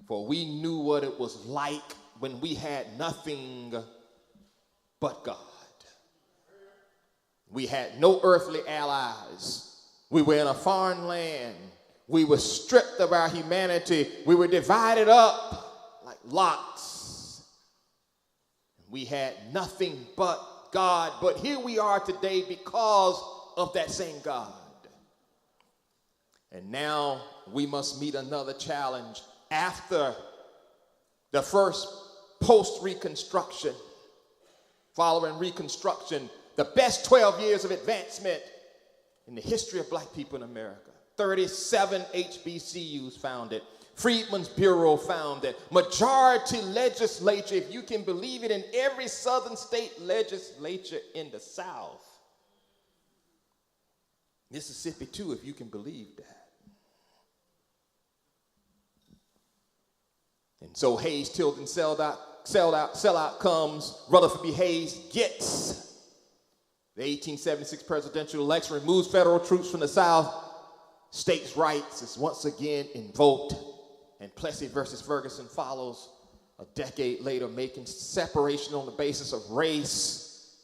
For we knew what it was like when we had nothing but God. We had no earthly allies. We were in a foreign land. We were stripped of our humanity. We were divided up like lots. We had nothing but God. But here we are today because of that same God. And now we must meet another challenge after the first post-Reconstruction. Following Reconstruction, the best 12 years of advancement in the history of black people in America. 37 HBCUs founded. Freedmen's Bureau founded. Majority legislature, if you can believe it, in every southern state legislature in the South. Mississippi too, if you can believe that. And so Hayes, Tilden, sellout comes. Rutherford B. Hayes gets the 1876 presidential election, removes federal troops from the South. States' rights is once again invoked. And Plessy versus Ferguson follows a decade later, making separation on the basis of race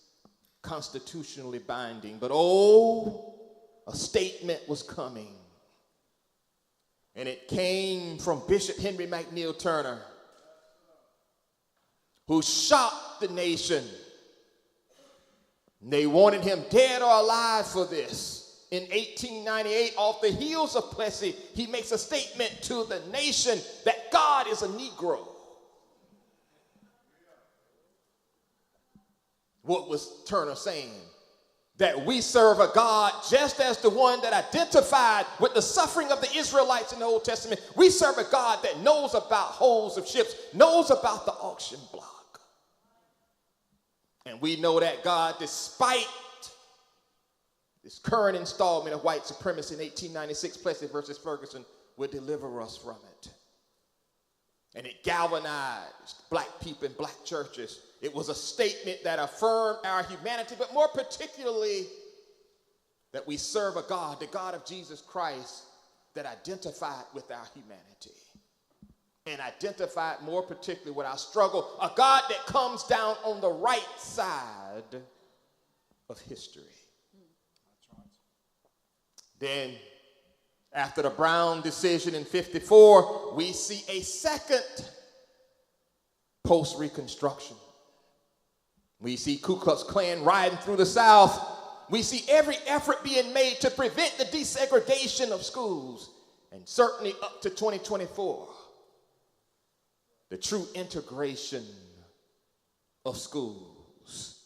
constitutionally binding. But oh, a statement was coming. And it came from Bishop Henry McNeil Turner, who shocked the nation. And they wanted him dead or alive for this. In 1898, off the heels of Plessy, he makes a statement to the nation that God is a Negro. What was Turner saying? That we serve a God just as the one that identified with the suffering of the Israelites in the Old Testament. We serve a God that knows about holes of ships, knows about the auction block. And we know that God, despite this current installment of white supremacy in 1896, Plessy versus Ferguson, will deliver us from it. And it galvanized black people in black churches. It was a statement that affirmed our humanity, but more particularly that we serve a God, the God of Jesus Christ, that identified with our humanity and identified more particularly with our struggle, a God that comes down on the right side of history. That's right. Then, after the Brown decision in 54, we see a second post-Reconstruction. We see Ku Klux Klan riding through the South. We see every effort being made to prevent the desegregation of schools. And certainly up to 2024, the true integration of schools.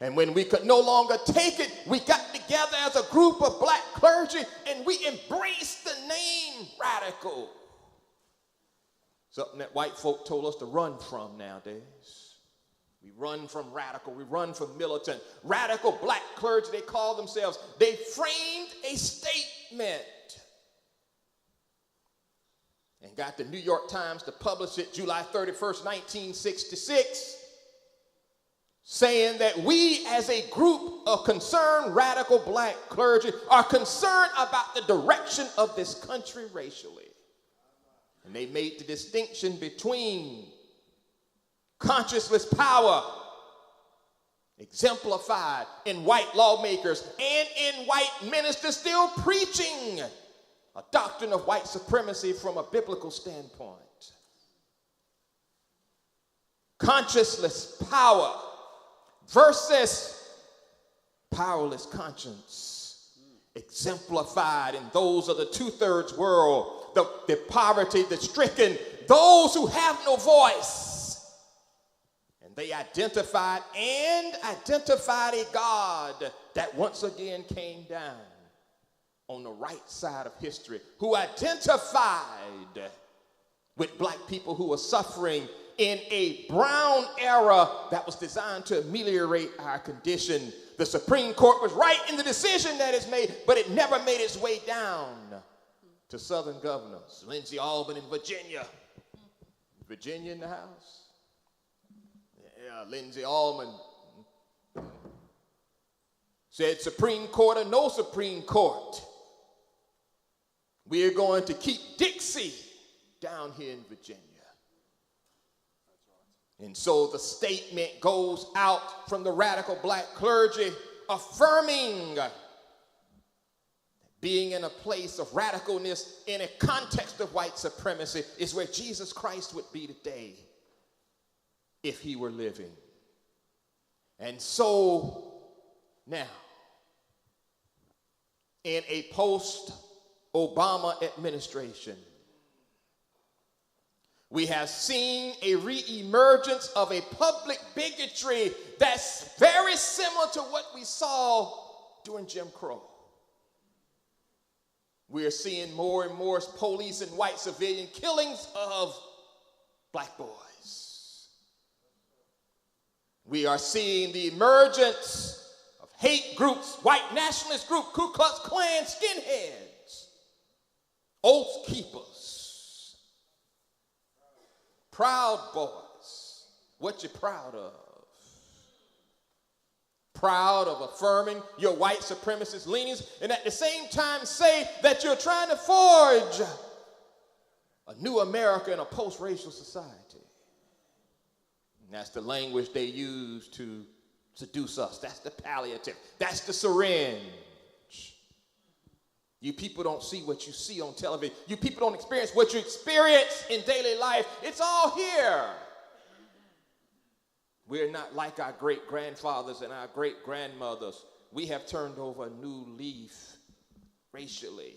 And when we could no longer take it, we got together as a group of black clergy and we embraced the name radical. Something that white folk told us to run from nowadays. We run from radical, we run from militant. Radical black clergy, they call themselves. They framed a statement and got the New York Times to publish it July 31st, 1966, saying that we as a group of concerned radical black clergy are concerned about the direction of this country racially. And they made the distinction between conscienceless power exemplified in white lawmakers and in white ministers still preaching a doctrine of white supremacy from a biblical standpoint. Conscienceless power versus powerless conscience, exemplified in those of the two-thirds world, the poverty, the stricken, those who have no voice. And they identified a God that once again came down on the right side of history, who identified with black people who were suffering in a brown era that was designed to ameliorate our condition. The Supreme Court was right in the decision that is made, but it never made its way down to Southern governors. Lindsey Alban in Virginia. Virginia in the house? Yeah, Lindsey Alban said, Supreme Court or no Supreme Court, we are going to keep Dixie down here in Virginia. And so the statement goes out from the radical black clergy affirming that being in a place of radicalness in a context of white supremacy is where Jesus Christ would be today if he were living. And so now, in a post-Obama administration, we have seen a reemergence of a public bigotry that's very similar to what we saw during Jim Crow. We are seeing more and more police and white civilian killings of black boys. We are seeing the emergence of hate groups, white nationalist group, Ku Klux Klan, skinheads, oath keepers, Proud Boys. What you proud of? Proud of affirming your white supremacist leanings and at the same time say that you're trying to forge a new America in a post-racial society. And that's the language they use to seduce us. That's the palliative. That's the syringe. You people don't see what you see on television. You people don't experience what you experience in daily life. It's all here. We're not like our great-grandfathers and our great-grandmothers. We have turned over a new leaf racially.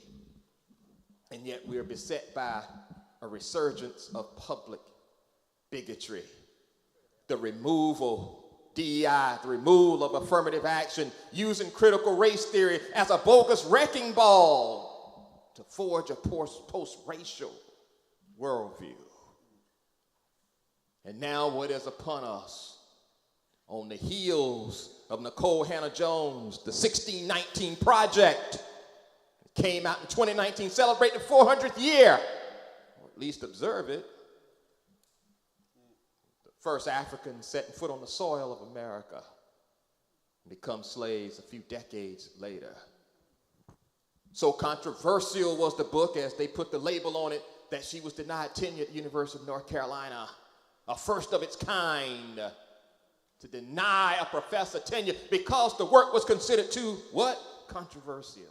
And yet we are beset by a resurgence of public bigotry. The removal, DEI, the removal of affirmative action, using critical race theory as a bogus wrecking ball to forge a post-racial worldview. And now what is upon us? On the heels of Nicole Hannah-Jones, the 1619 Project came out in 2019, celebrate the 400th year, or at least observe it. The first Africans setting foot on the soil of America and become slaves a few decades later. So controversial was the book, as they put the label on it, that she was denied tenure at the University of North Carolina, a first of its kind, to deny a professor tenure because the work was considered too, what? Controversial.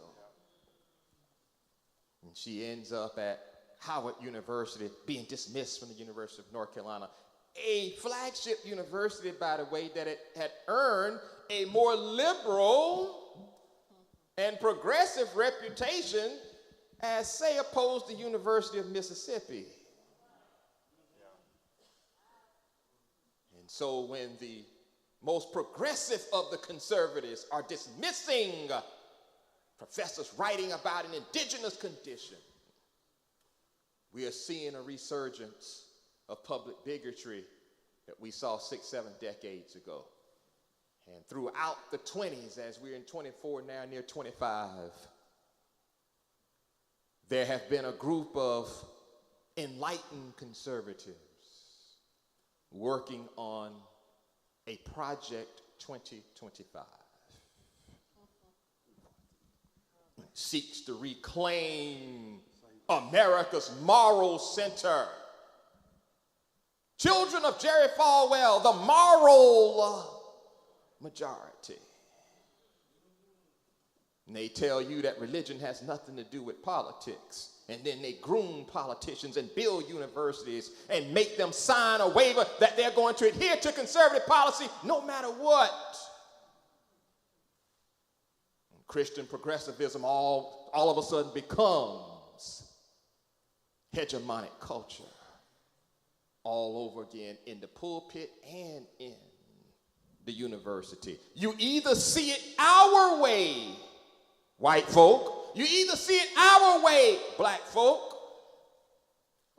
And she ends up at Howard University, being dismissed from the University of North Carolina, a flagship university, by the way, that it had earned a more liberal and progressive reputation as, say, opposed to the University of Mississippi. And so when the most progressive of the conservatives are dismissing professors writing about an indigenous condition, we are seeing a resurgence of public bigotry that we saw 6-7 decades ago. And throughout the 20s, as we're in 24 now, near 25, there have been a group of enlightened conservatives working on a Project 2025. Seeks to reclaim America's moral center. Children of Jerry Falwell, the moral majority. And they tell you that religion has nothing to do with politics. And then they groom politicians and build universities and make them sign a waiver that they're going to adhere to conservative policy no matter what. And Christian progressivism all of a sudden becomes hegemonic culture all over again in the pulpit and in the university. You either see it our way, white folk, you either see it our way, black folk,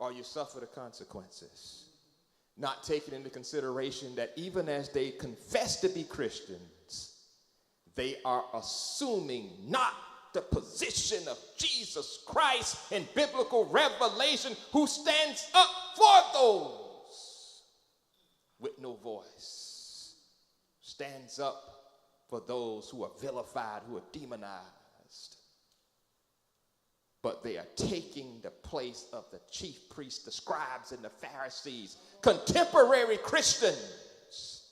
or you suffer the consequences. Not taking into consideration that even as they confess to be Christians, they are assuming not the position of Jesus Christ in biblical revelation, who stands up for those with no voice, stands up for those who are vilified, who are demonized. but they are taking the place of the chief priests, the scribes, and the Pharisees, contemporary Christians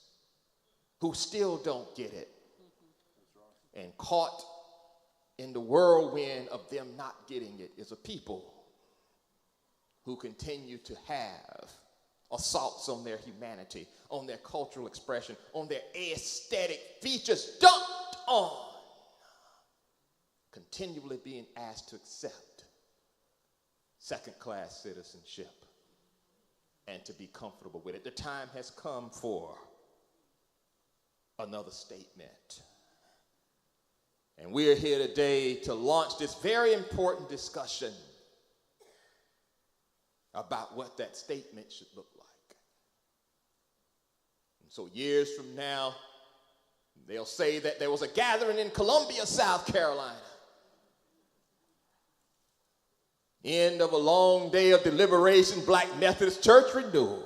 who still don't get it, and caught in the whirlwind of them not getting it is a people who continue to have assaults on their humanity, on their cultural expression, on their aesthetic features dumped on, continually being asked to accept second-class citizenship and to be comfortable with it. The time has come for another statement. And we're here today to launch this very important discussion about what that statement should look like. And so years from now, they'll say that there was a gathering in Columbia, South Carolina. End of a long day of deliberation, Black Methodist Church renewal.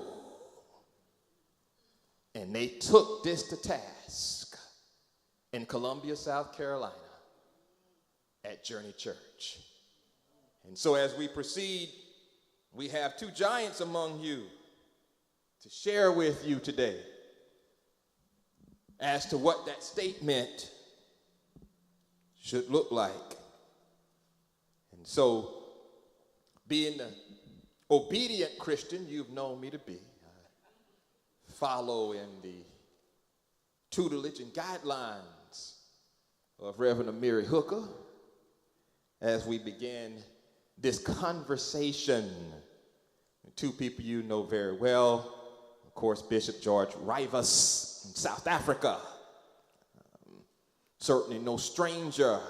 And they took this to task in Columbia, South Carolina at Journey Church. And so as we proceed, we have two giants among you to share with you today as to what that statement should look like. And so, being the obedient Christian you've known me to be, I follow in the tutelage and guidelines of Reverend Amiri Hooker as we begin this conversation. Two people you know very well, of course, Bishop George Rivas in South Africa. Certainly no stranger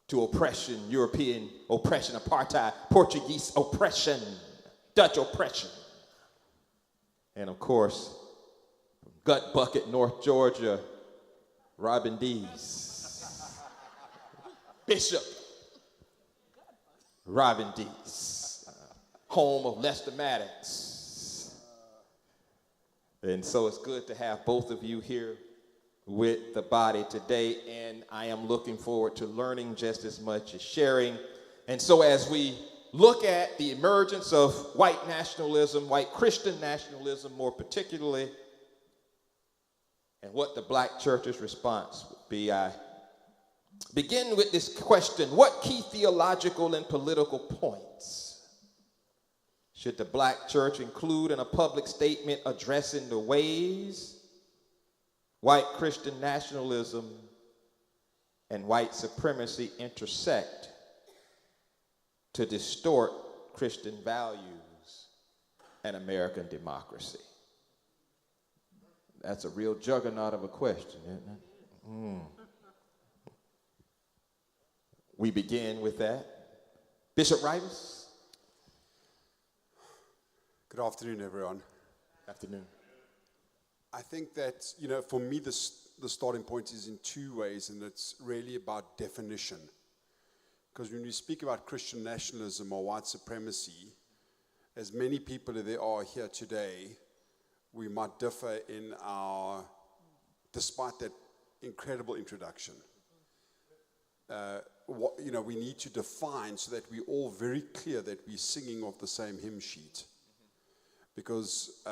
to oppression, European oppression, apartheid, Portuguese oppression, Dutch oppression. And of course, from Gut Bucket, North Georgia, Robin Dees. Bishop Robin Dees, home of Lester Maddox. And so it's good to have both of you here with the body today, and I am looking forward to learning just as much as sharing. And so as we look at the emergence of white nationalism, white Christian nationalism more particularly, and what the Black church's response would be, I begin with this question: what key theological and political points should the Black church include in a public statement addressing the ways white Christian nationalism and white supremacy intersect to distort Christian values and American democracy? That's a real juggernaut of a question, isn't it? We begin with that. Bishop Rivas. Good afternoon, everyone. Afternoon. I think that, for me, the starting point is in two ways, and it's really about definition. Because when we speak about Christian nationalism or white supremacy, as many people as there are here today, we might differ in despite that incredible introduction. We need to define so that we're all very clear that we're singing off the same hymn sheet. Because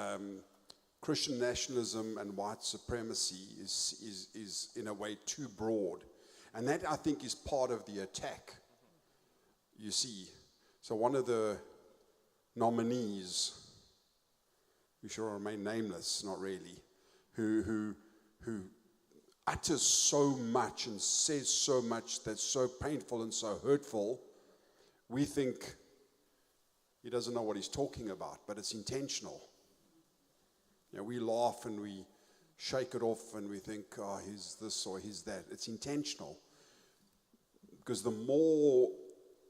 Christian nationalism and white supremacy is in a way too broad. And that, I think, is part of the attack, you see. So one of the nominees, who shall remain nameless, not really, who utters so much and says so much that's so painful and so hurtful, we think he doesn't know what he's talking about, but it's intentional. We laugh and we shake it off and we think, oh, he's this or he's that. It's intentional. Because the more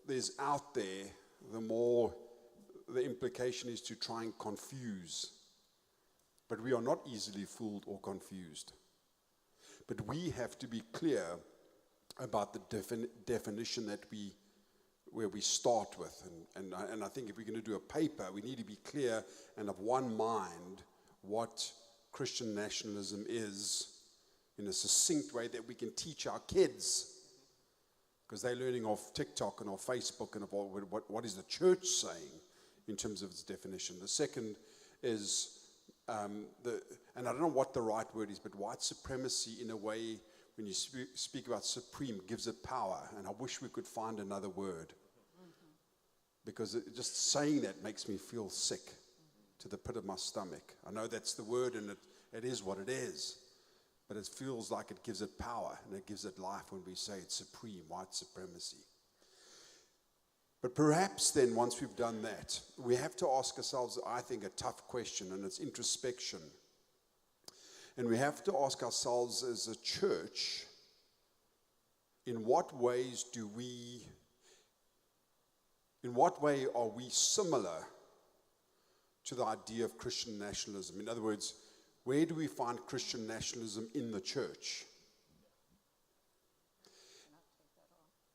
there's out there, the more the implication is to try and confuse. But we are not easily fooled or confused. But we have to be clear about the definition where we start with. And I think if we're going to do a paper, we need to be clear and of one mind what Christian nationalism is in a succinct way that we can teach our kids because they're learning off TikTok and off Facebook and of what is the church saying in terms of its definition. The second is, and I don't know what the right word is, but white supremacy in a way, when you speak about supreme, gives it power. And I wish we could find another word. Because just saying that makes me feel sick to the pit of my stomach. I know that's the word, and it is what it is. But it feels like it gives it power, and it gives it life when we say it's supreme, white supremacy. But perhaps then, once we've done that, we have to ask ourselves, I think, a tough question, and it's introspection. And we have to ask ourselves as a church, in what way are we similar to the idea of Christian nationalism? In other words, where do we find Christian nationalism in the church?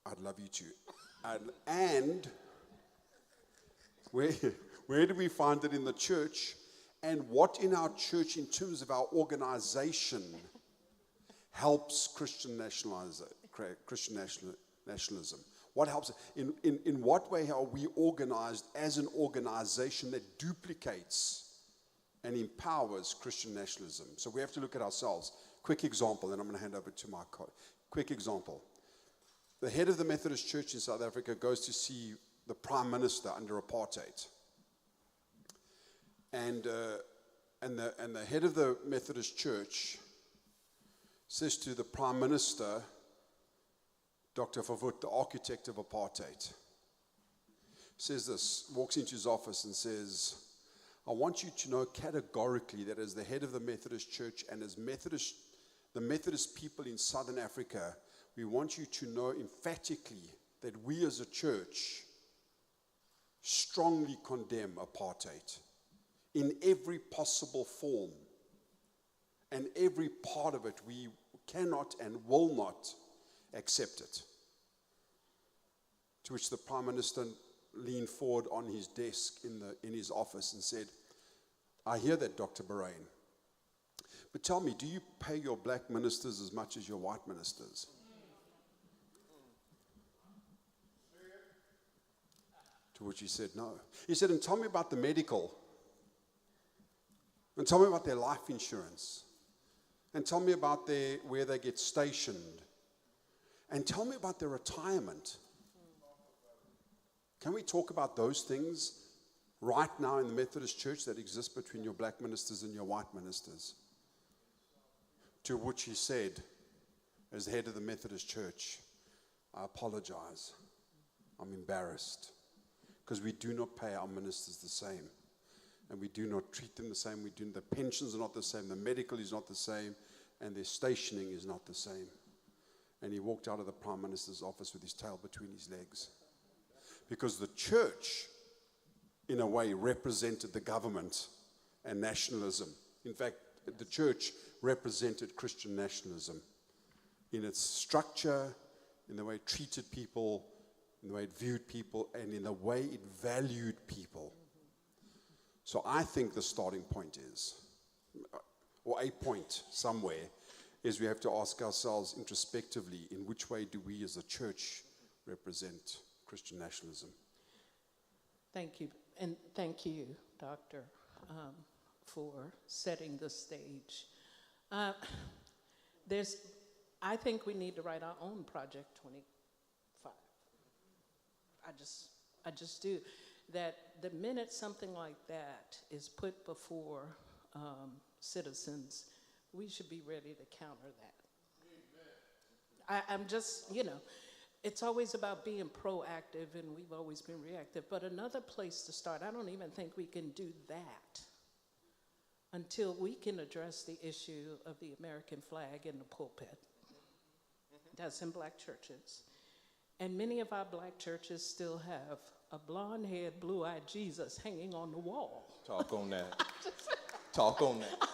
I'd love you to. And where do we find it in the church? And what in our church, in terms of our organization, helps Christian nationalism? What helps? In what way are we organized as an organization that duplicates and empowers Christian nationalism? So we have to look at ourselves. Quick example, and I'm going to hand over to my colleague. Quick example. The head of the Methodist Church in South Africa goes to see the Prime Minister under apartheid. And the head of the Methodist Church says to the Prime Minister, Dr. Favut, the architect of apartheid, says this, walks into his office and says, I want you to know categorically that as the head of the Methodist Church and as the Methodist people in Southern Africa, we want you to know emphatically that we as a church strongly condemn apartheid in every possible form. And every part of it, we cannot and will not accept it. To which the Prime Minister leaned forward on his desk in his office and said, I hear that, Dr. Bahrain. But tell me, do you pay your black ministers as much as your white ministers? To which he said, no. He said, and tell me about the medical. And tell me about their life insurance. And tell me about where they get stationed. And tell me about their retirement. Can we talk about those things right now in the Methodist Church that exist between your black ministers and your white ministers? To which he said, as the head of the Methodist Church, I apologize. I'm embarrassed. Because we do not pay our ministers the same. And we do not treat them the same. The pensions are not the same. The medical is not the same. And their stationing is not the same. And he walked out of the Prime Minister's office with his tail between his legs. Because the church, in a way, represented the government and nationalism. In fact, the church represented Christian nationalism in its structure, in the way it treated people, in the way it viewed people, and in the way it valued people. So I think the starting point is, or a point somewhere, is we have to ask ourselves introspectively, in which way do we as a church represent Christian nationalism? Thank you. And thank you, Doctor, for setting the stage. I think we need to write our own Project 25. I just do. That the minute something like that is put before citizens, we should be ready to counter that. I'm just, it's always about being proactive, and we've always been reactive. But another place to start, I don't even think we can do that until we can address the issue of the American flag in the pulpit. That's in black churches. And many of our black churches still have a blonde-haired, blue-eyed Jesus hanging on the wall. Talk on that. Talk on that.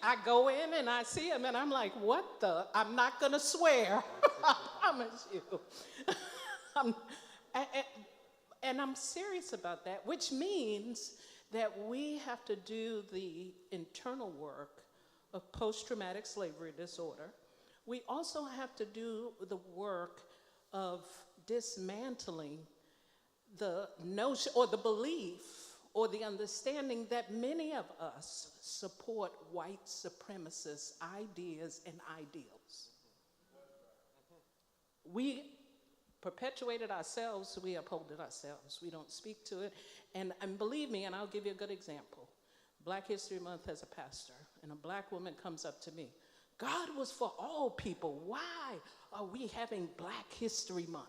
I go in and I see him and I'm like, what the? I'm not going to swear. I promise you. And I'm serious about that, which means that we have to do the internal work of post-traumatic slavery disorder. We also have to do the work of dismantling the notion or the belief or the understanding that many of us support white supremacist ideas and ideals. We perpetuate it ourselves, we uphold it ourselves. We don't speak to it. And believe me, and I'll give you a good example. Black History Month as a pastor, and a black woman comes up to me. God was for all people. Why are we having Black History Month?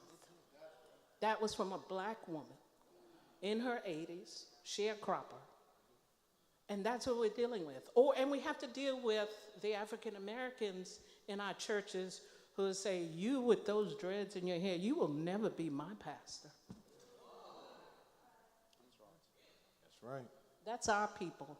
That was from a black woman in her 80s, sharecropper. And that's what we're dealing with. And we have to deal with the African Americans in our churches who say, you with those dreads in your hair, you will never be my pastor. That's right. That's our people.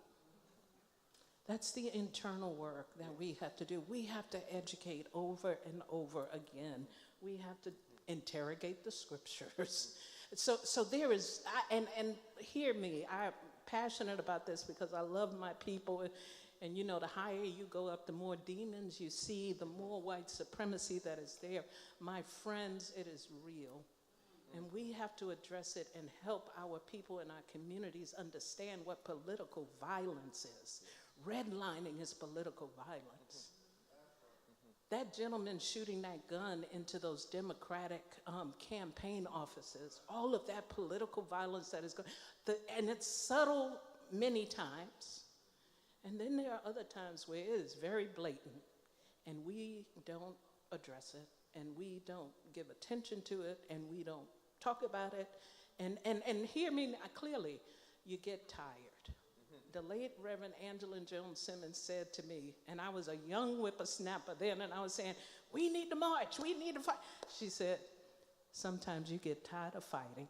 That's the internal work that we have to do. We have to educate over and over again. We have to interrogate the scriptures. So there is, and hear me, I'm passionate about this because I love my people. And you know, the higher you go up, the more demons you see, the more white supremacy that is there. My friends, it is real. And we have to address it and help our people in our communities understand what political violence is. Redlining is political violence. That gentleman shooting that gun into those Democratic campaign offices, all of that political violence that is going, and it's subtle many times. And then there are other times where it is very blatant, and we don't address it, and we don't give attention to it, and we don't talk about it. And hear me clearly, you get tired. The late Reverend Angelina Jones Simmons said to me, and I was a young whippersnapper then, and I was saying, we need to march, we need to fight. She said, sometimes you get tired of fighting.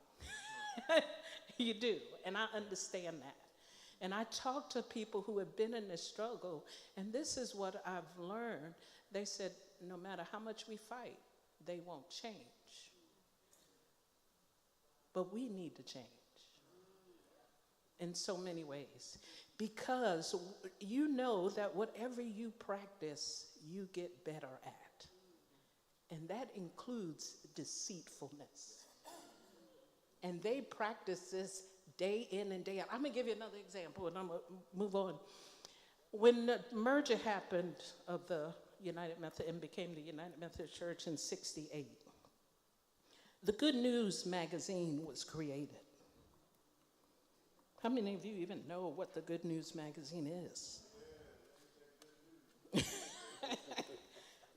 You do, and I understand that. And I talk to people who have been in this struggle, and this is what I've learned. They said, no matter how much we fight, they won't change. But we need to change in so many ways. Because you know that whatever you practice, you get better at. And that includes deceitfulness. And they practice this day in and day out. I'm going to give you another example, and I'm going to move on. When the merger happened of the United Methodist and became the United Methodist Church in '68, the Good News magazine was created. How many of you even know what the Good News magazine is?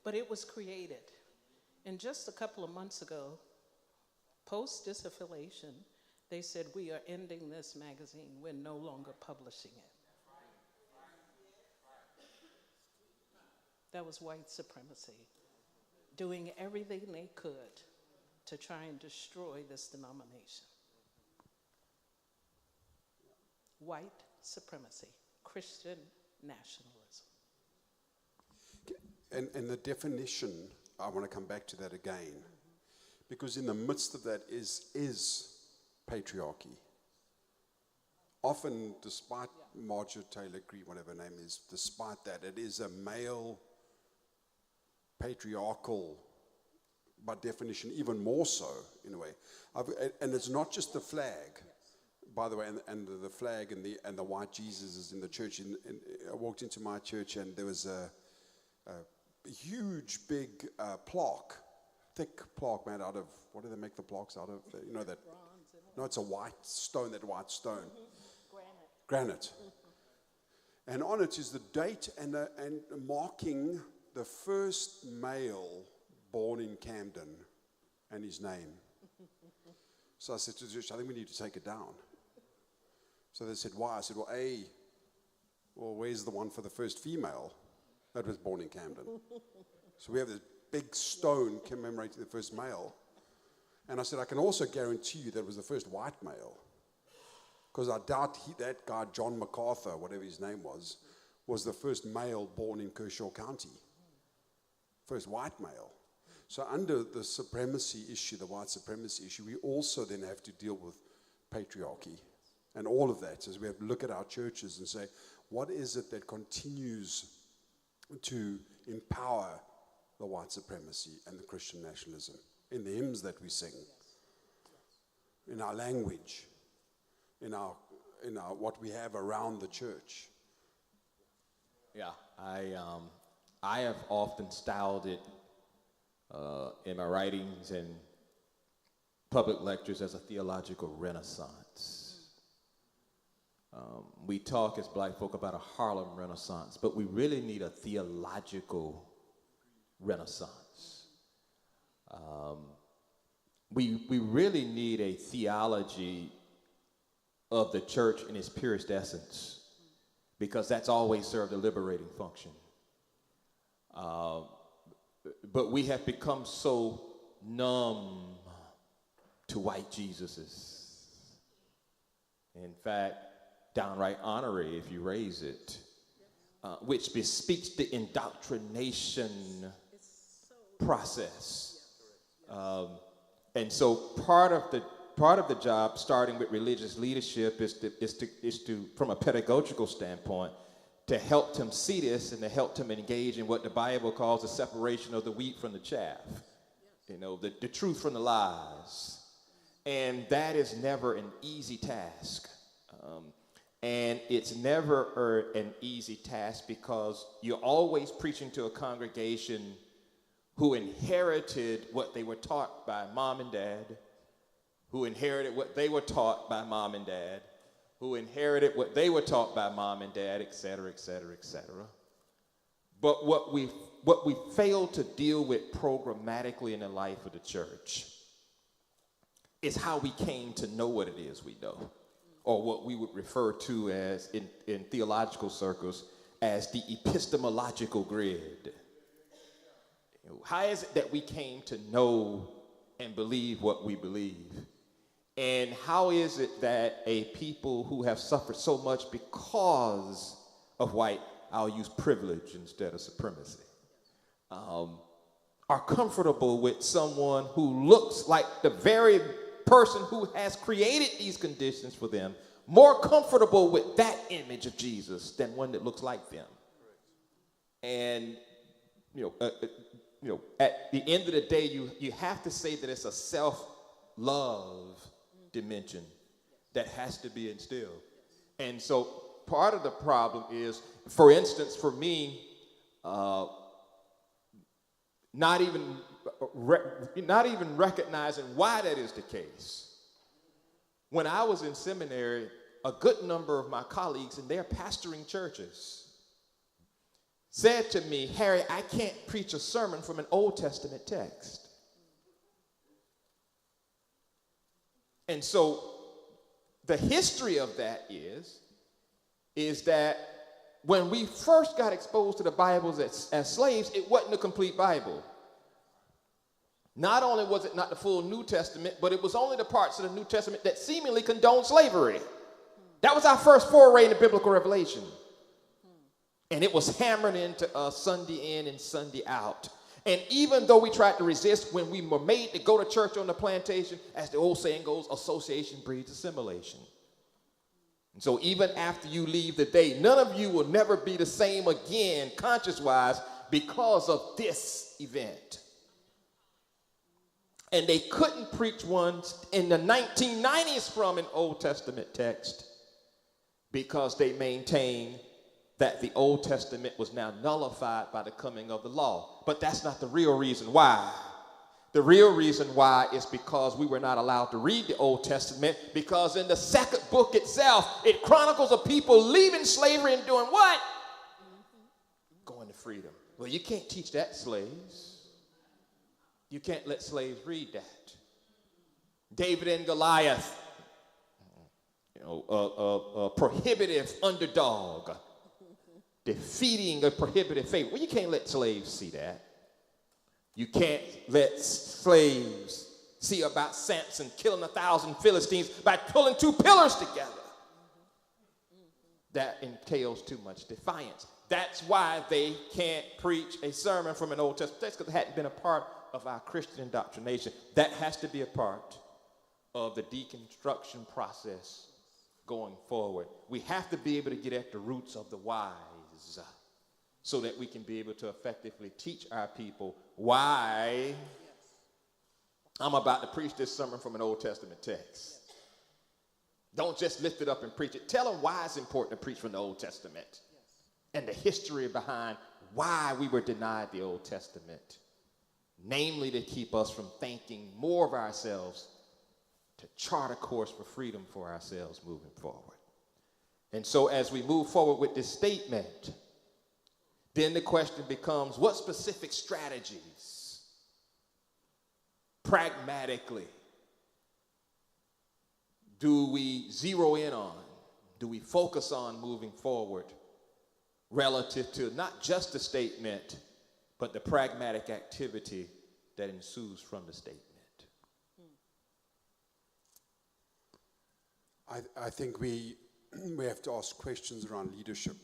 But it was created. And just a couple of months ago, post-disaffiliation, they said, we are ending this magazine. We're no longer publishing it. That was white supremacy, doing everything they could to try and destroy this denomination. White supremacy, Christian nationalism. And the definition, I want to come back to that again, because in the midst of that is patriarchy. Often, despite Margaret Taylor Greene, whatever her name is, despite that, it is a male, patriarchal, by definition, even more so, in a way. And it's not just the flag, by the way, and the flag and the white Jesus is in the church. I walked into my church, and there was a huge, big plaque, thick plaque made out of, what do they make the plaques out of? You know that? No, it's a white stone, that white stone. Granite. And on it is the date and marking the first male born in Camden and his name. So I said to the church, I think we need to take it down. So they said, why? I said, well, where's the one for the first female that was born in Camden? So we have this big stone commemorating the first male. And I said, I can also guarantee you that it was the first white male. Because I doubt that guy, John MacArthur, whatever his name was the first male born in Kershaw County. First white male. So under the supremacy issue, the white supremacy issue, we also then have to deal with patriarchy and all of that. As we have to look at our churches and say, what is it that continues to empower the white supremacy and the Christian nationalism in the hymns that we sing, in our language, in our what we have around the church. Yeah, I have often styled it in my writings and public lectures as a theological renaissance. We talk as black folk about a Harlem Renaissance, but we really need a theological renaissance. We really need a theology of the church in its purest essence, because that's always served a liberating function. But we have become so numb to white Jesuses. In fact, downright honorary if you raise it, which bespeaks the indoctrination process. And so part of the job, starting with religious leadership, is to from a pedagogical standpoint, to help them see this and to help them engage in what the Bible calls the separation of the wheat from the chaff. You know, the truth from the lies. And that is never an easy task. And it's never an easy task because you're always preaching to a congregation who inherited what they were taught by mom and dad, who inherited what they were taught by mom and dad, who inherited what they were taught by mom and dad, et cetera, et cetera, et cetera. But what we fail to deal with programmatically in the life of the church is how we came to know what it is we know, or what we would refer to as, in theological circles, as the epistemological grid. You know, how is it that we came to know and believe what we believe? And how is it that a people who have suffered so much because of white, I'll use privilege instead of supremacy, are comfortable with someone who looks like the very person who has created these conditions for them, more comfortable with that image of Jesus than one that looks like them? And at the end of the day, you have to say that it's a self-love dimension that has to be instilled. And so part of the problem is, for instance, for me, not even recognizing why that is the case. When I was in seminary, a good number of my colleagues, and they're pastoring churches, said to me, "Harry, I can't preach a sermon from an Old Testament text." And so the history of that is that when we first got exposed to the Bibles as slaves, it wasn't a complete Bible. Not only was it not the full New Testament, but it was only the parts of the New Testament that seemingly condoned slavery. That was our first foray into biblical revelation. And it was hammered into us Sunday in and Sunday out. And even though we tried to resist when we were made to go to church on the plantation, as the old saying goes, association breeds assimilation. And so even after you leave the day, none of you will never be the same again, conscious-wise, because of this event. And they couldn't preach one in the 1990s from an Old Testament text because they maintained that the Old Testament was now nullified by the coming of the law. But that's not the real reason why. The real reason why is because we were not allowed to read the Old Testament, because in the second book itself, it chronicles of people leaving slavery and doing what? Going to freedom. Well, you can't teach that, slaves. You can't let slaves read that. David and Goliath, a prohibitive underdog defeating a prohibitive favorite. Well, you can't let slaves see that. You can't let slaves see about Samson killing 1,000 Philistines by pulling 2 pillars together. That entails too much defiance. That's why they can't preach a sermon from an Old Testament text, because it hadn't been a part of our Christian indoctrination. That has to be a part of the deconstruction process going forward. We have to be able to get at the roots of the whys so that we can be able to effectively teach our people why I'm about to preach this sermon from an Old Testament text. Don't just lift it up and preach it. Tell them why it's important to preach from the Old Testament and the history behind why we were denied the Old Testament. Namely, to keep us from thinking more of ourselves, to chart a course for freedom for ourselves moving forward. And so as we move forward with this statement, then the question becomes, what specific strategies, pragmatically, do we zero in on, do we focus on moving forward relative to not just the statement, but the pragmatic activity that ensues from the statement? I think we have to ask questions around leadership.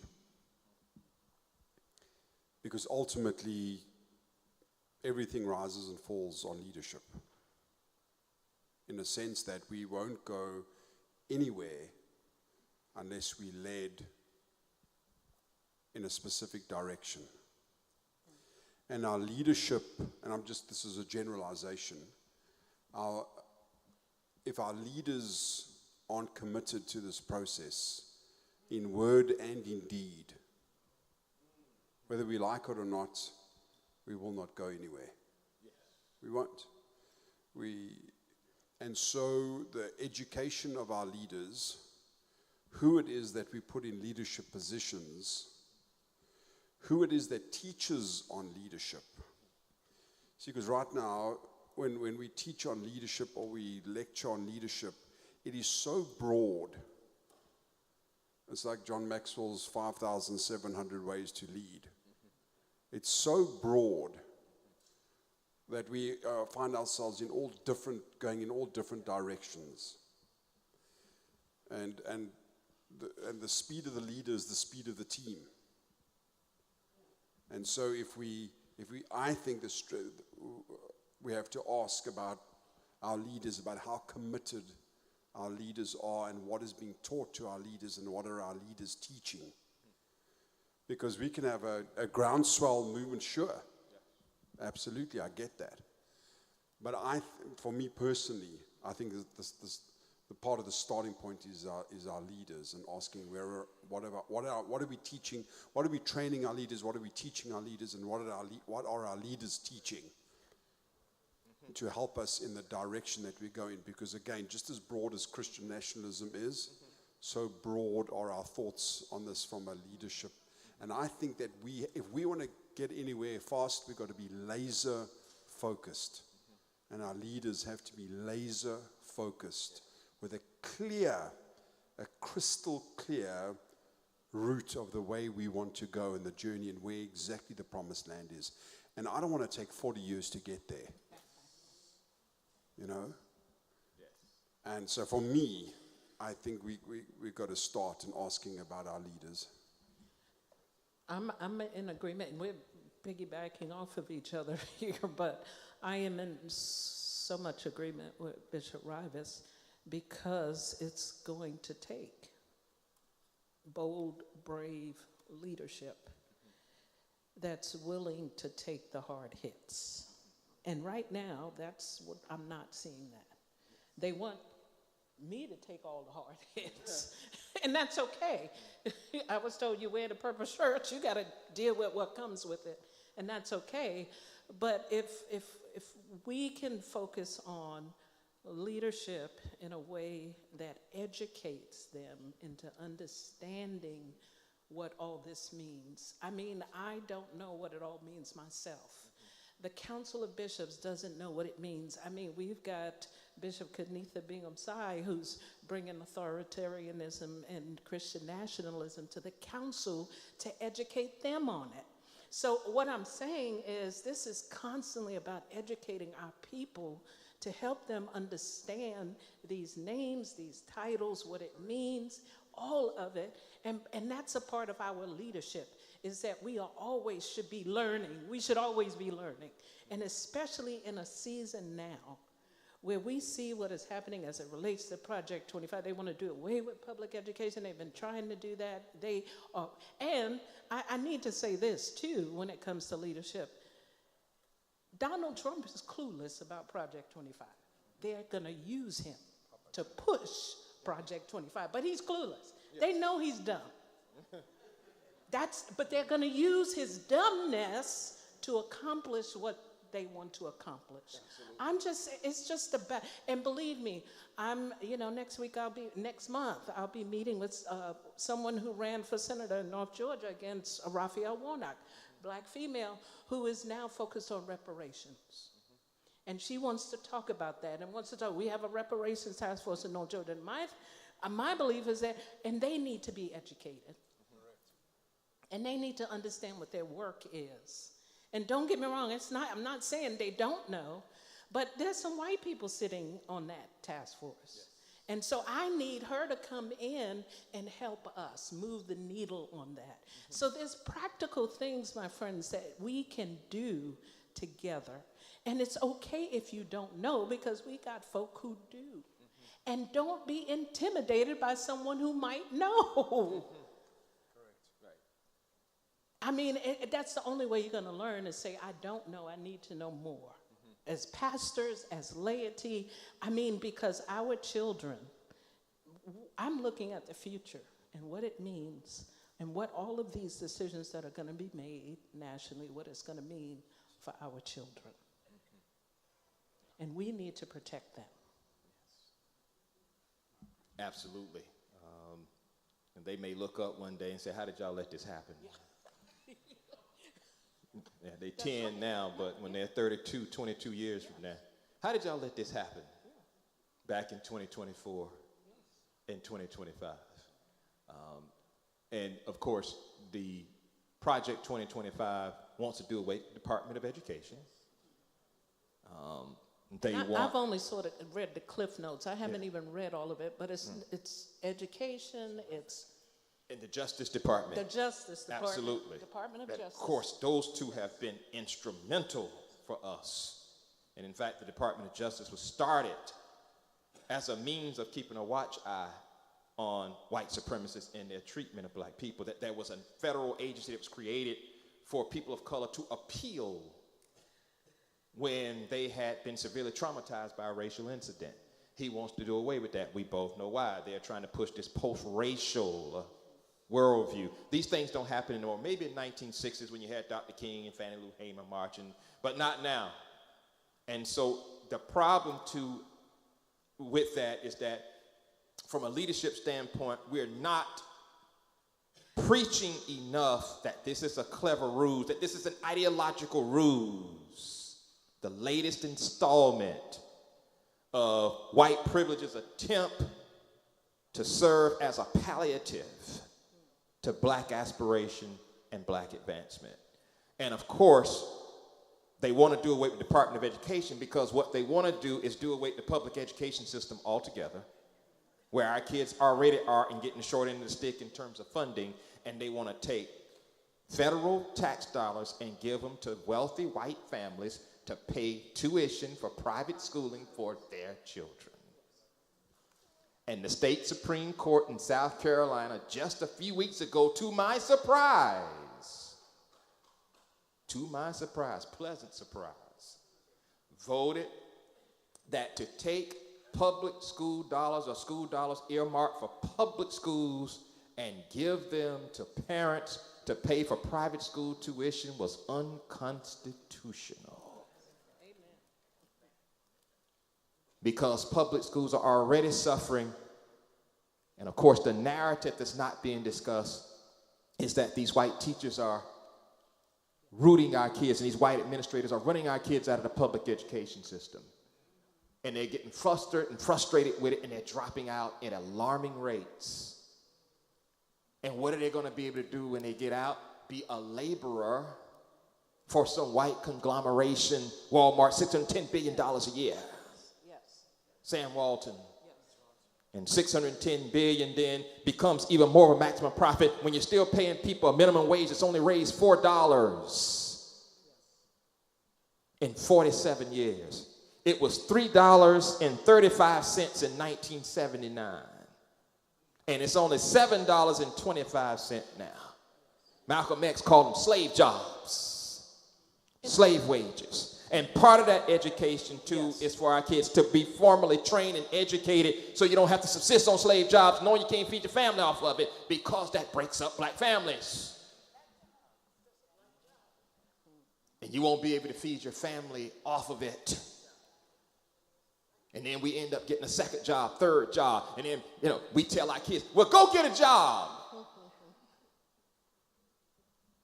Because ultimately, everything rises and falls on leadership. In a sense that we won't go anywhere unless we led in a specific direction. And our leadership, and this is a generalization, if our leaders aren't committed to this process, in word and in deed, whether we like it or not, we will not go anywhere. Yes. We won't. And so the education of our leaders, who it is that we put in leadership positions, who it is that teaches on leadership. See, because right now, when we teach on leadership or we lecture on leadership, it is so broad. It's like John Maxwell's 5,700 ways to lead. It's so broad that we find ourselves going in all different directions. And the speed of the leader is the speed of the team. And so I think we have to ask about our leaders, about how committed our leaders are and what is being taught to our leaders and what are our leaders teaching. Because we can have a groundswell movement, sure. Yeah. Absolutely, I get that. But for me personally, I think the part of the starting point is our leaders and asking what are we teaching, what are we training our leaders, what are we teaching our leaders, and what are our leaders teaching to help us in the direction that we're going. Because again, just as broad as Christian nationalism is, so broad are our thoughts on this from a leadership. And I think that if we want to get anywhere fast, we've got to be laser focused. And our leaders have to be laser focused with a crystal clear route of the way we want to go in the journey and where exactly the promised land is. And I don't want to take 40 years to get there. You know? Yes. And so for me, I think we've got to start in asking about our leaders. I'm in agreement, and we're piggybacking off of each other here, but I am in so much agreement with Bishop Rivas because it's going to take bold, brave leadership that's willing to take the hard hits. And right now, that's what I'm not seeing that. They want me to take all the hard hits, and that's okay. I was told you wear the purple shirt, you got to deal with what comes with it, and that's okay. But if we can focus on leadership in a way that educates them into understanding what all this means. I mean, I don't know what it all means myself. The Council of Bishops doesn't know what it means. I mean, we've got Bishop Kenitha Bingham-Sai, who's bringing authoritarianism and Christian nationalism to the council to educate them on it. So what I'm saying is this is constantly about educating our people to help them understand these names, these titles, what it means, all of it. And that's a part of our leadership, is that we should be learning. We should always be learning. And especially in a season now where we see what is happening as it relates to Project 25. They want to do away with public education. They've been trying to do that. And I need to say this too when it comes to leadership. Donald Trump is clueless about Project 25. They're going to use him to push Project 25, but he's clueless. Yes. They know he's dumb. But they're going to use his dumbness to accomplish what they want to accomplish. Absolutely. It's just about, and believe me, next month, I'll be meeting with someone who ran for senator in North Georgia against Raphael Warnock, black female, who is now focused on reparations. And she wants to talk about that and wants to talk. We have a reparations task force in North Georgia. And my belief is that, and they need to be educated. And they need to understand what their work is. And don't get me wrong, I'm not saying they don't know, but there's some white people sitting on that task force. Yes. And so I need her to come in and help us move the needle on that. Mm-hmm. So there's practical things, my friends, that we can do together. And it's okay if you don't know, because we got folk who do. Mm-hmm. And don't be intimidated by someone who might know. I mean, that's the only way you're going to learn, is say, I don't know, I need to know more. Mm-hmm. As pastors, as laity, because our children, I'm looking at the future and what it means and what all of these decisions that are going to be made nationally, what it's going to mean for our children. Mm-hmm. And we need to protect them. Yes. Absolutely. And they may look up one day and say, how did y'all let this happen? Yeah. Yeah, they're 10 right. now, but when they're 32, 22 years from now, how did y'all let this happen back in 2024 and 2025? And of course, the Project 2025 wants to do away with the Department of Education. I've only sort of read the Cliff Notes. I haven't even read all of it, but it's education, it's in the Justice Department. The Justice Department. Absolutely. Department of Justice. Of course, those two have been instrumental for us. And in fact, the Department of Justice was started as a means of keeping a watch eye on white supremacists and their treatment of black people. That there was a federal agency that was created for people of color to appeal when they had been severely traumatized by a racial incident. He wants to do away with that. We both know why. They're trying to push this post-racial worldview. These things don't happen anymore. Maybe in the 1960s when you had Dr. King and Fannie Lou Hamer marching, but not now. And so the problem with that is that from a leadership standpoint, we're not preaching enough that this is a clever ruse, that this is an ideological ruse, the latest installment of white privilege's attempt to serve as a palliative to black aspiration and black advancement. And of course, they want to do away with the Department of Education, because what they want to do is do away with the public education system altogether, where our kids already are and getting the short end of the stick in terms of funding, and they want to take federal tax dollars and give them to wealthy white families to pay tuition for private schooling for their children. And the state Supreme Court in South Carolina just a few weeks ago, to my surprise, pleasant surprise, voted that to take public school dollars or school dollars earmarked for public schools and give them to parents to pay for private school tuition was unconstitutional. Because public schools are already suffering. And of course, the narrative that's not being discussed is that these white teachers are rooting our kids, and these white administrators are running our kids out of the public education system. And they're getting frustrated with it, and they're dropping out at alarming rates. And what are they going to be able to do when they get out? Be a laborer for some white conglomeration, Walmart, $610 billion a year. Sam Walton. And $610 billion then becomes even more of a maximum profit when you're still paying people a minimum wage that's only raised $4 in 47 years. It was $3.35 in 1979. And it's only $7.25 now. Malcolm X called them slave jobs, slave wages. And part of that education, too, Yes. is for our kids to be formally trained and educated so you don't have to subsist on slave jobs knowing you can't feed your family off of it, because that breaks up black families. And you won't be able to feed your family off of it. And then we end up getting a second job, third job. And then, we tell our kids, well, go get a job.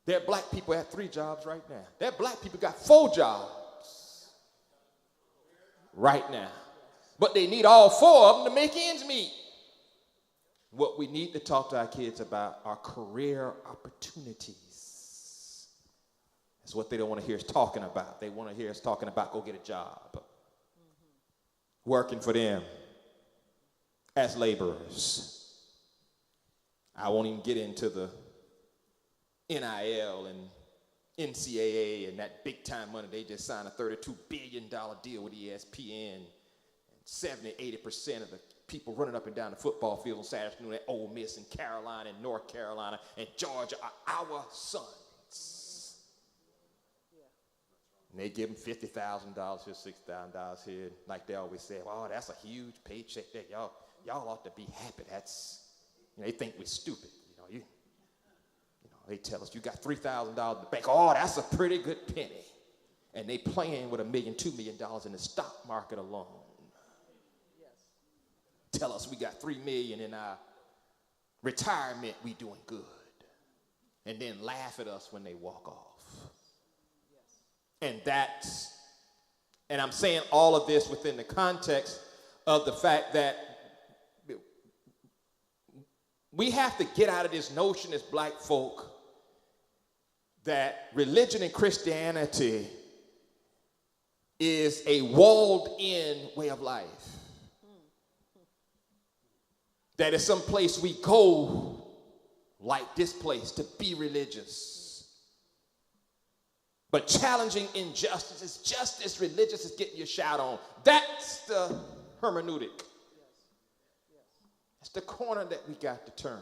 There are black people who have 3 jobs right now. There are black people who got 4 jobs right now. But they need all 4 of them to make ends meet. What we need to talk to our kids about are career opportunities. That's what they don't want to hear us talking about. They want to hear us talking about go get a job. Working for them as laborers. I won't even get into the NIL and NCAA and that big time money. They just signed a $32 billion deal with ESPN. And 70-80% of the people running up and down the football field on Saturday afternoon at Ole Miss and Carolina and North Carolina and Georgia are our sons. And they give them $50,000 here, $6,000 here. Like they always say, oh, that's a huge paycheck there. Y'all ought to be happy. That's, they think we're stupid. They tell us you got $3,000 in the bank. Oh, that's a pretty good penny. And they playing with $1 million, $2 million in the stock market alone. Yes. Tell us we got $3 million in our retirement, we doing good. And then laugh at us when they walk off. Yes. And I'm saying all of this within the context of the fact that we have to get out of this notion as black folk that religion and Christianity is a walled-in way of life. That is some place we go like this place to be religious. But challenging injustice is just as religious as getting your shout on. That's the hermeneutic. That's the corner that we got to turn.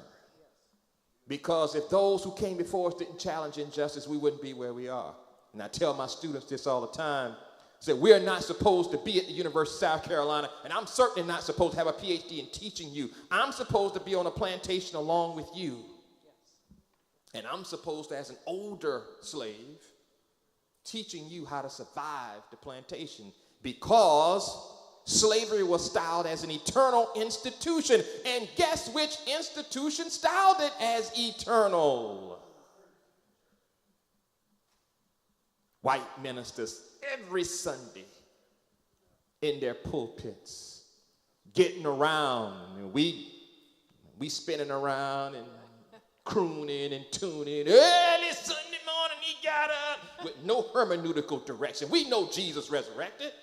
Because if those who came before us didn't challenge injustice, we wouldn't be where we are. And I tell my students this all the time. I say, we're not supposed to be at the University of South Carolina, and I'm certainly not supposed to have a PhD in teaching you. I'm supposed to be on a plantation along with you. And I'm supposed to, as an older slave, teaching you how to survive the plantation, because slavery was styled as an eternal institution. And guess which institution styled it as eternal? White ministers every Sunday in their pulpits, getting around. And we spinning around and crooning and tuning. Early Sunday morning he got up with no hermeneutical direction. We know Jesus resurrected.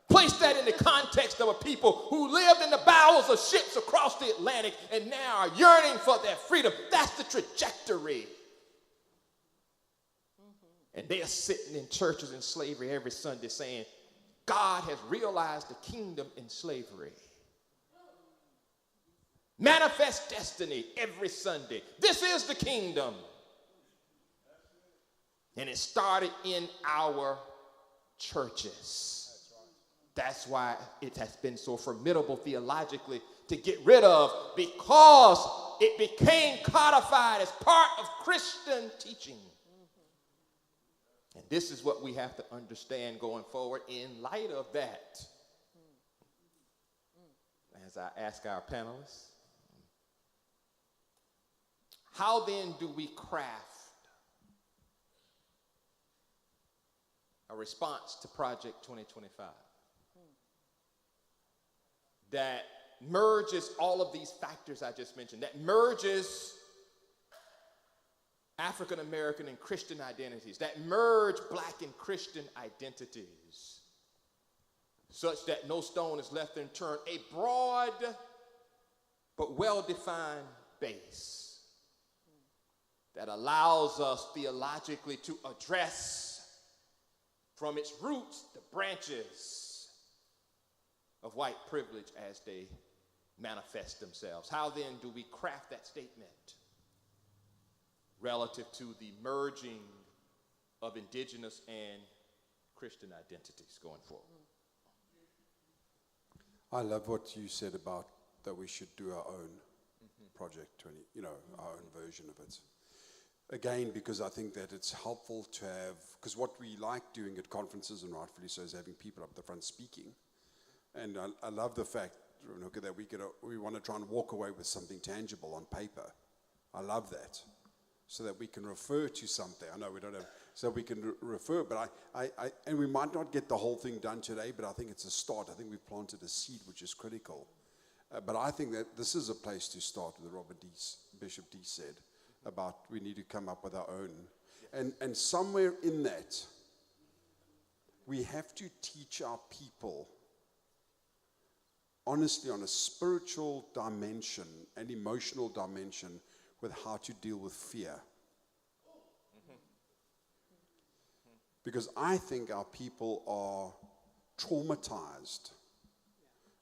Place that in the context of a people who lived in the bowels of ships across the Atlantic and now are yearning for their freedom. That's the trajectory. And they are sitting in churches in slavery every Sunday saying, God has realized the kingdom in slavery. Manifest destiny every Sunday. This is the kingdom. And it started in our churches. That's why it has been so formidable theologically to get rid of, because it became codified as part of Christian teaching. And this is what we have to understand going forward in light of that. As I ask our panelists, how then do we craft a response to Project 2025 that merges all of these factors I just mentioned, that merges African American and Christian identities, that merge black and Christian identities, such that no stone is left unturned, a broad but well-defined base that allows us theologically to address from its roots the branches of white privilege as they manifest themselves. How then do we craft that statement relative to the merging of indigenous and Christian identities going forward. I love what you said about that we should do our own Project 20, our own version of it. Again, because I think that it's helpful to have, because what we like doing at conferences, and rightfully so, is having people up the front speaking. And I love the fact, Renuka, that we want to try and walk away with something tangible on paper. I love that. So that we can refer to something. I know we don't have, so we can refer, but and we might not get the whole thing done today, but I think it's a start. I think we've planted a seed, which is critical. But I think that this is a place to start with Bishop D said, about we need to come up with our own. And somewhere in that, we have to teach our people, honestly, on a spiritual dimension and emotional dimension, with how to deal with fear. Because I think our people are traumatized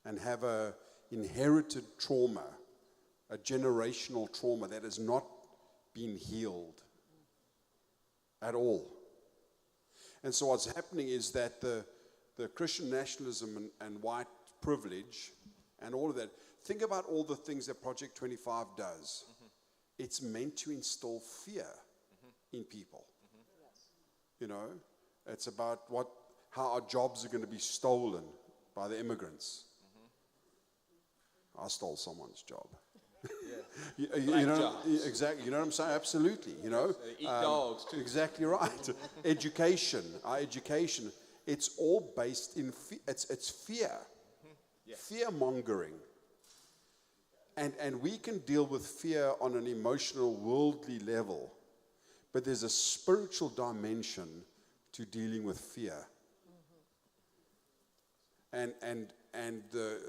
and have a inherited trauma, a generational trauma that has not been healed at all. And so what's happening is that the Christian nationalism and white privilege and all of that, think about all the things that Project 25 does. It's meant to instill fear in people. It's about how our jobs are going to be stolen by the immigrants. I stole someone's job. Exactly. You know what I'm saying? Absolutely. They eat dogs too. Exactly right. Education, our education, it's all based in it's fear, fear mongering. And we can deal with fear on an emotional, worldly level, but there's a spiritual dimension to dealing with fear. And the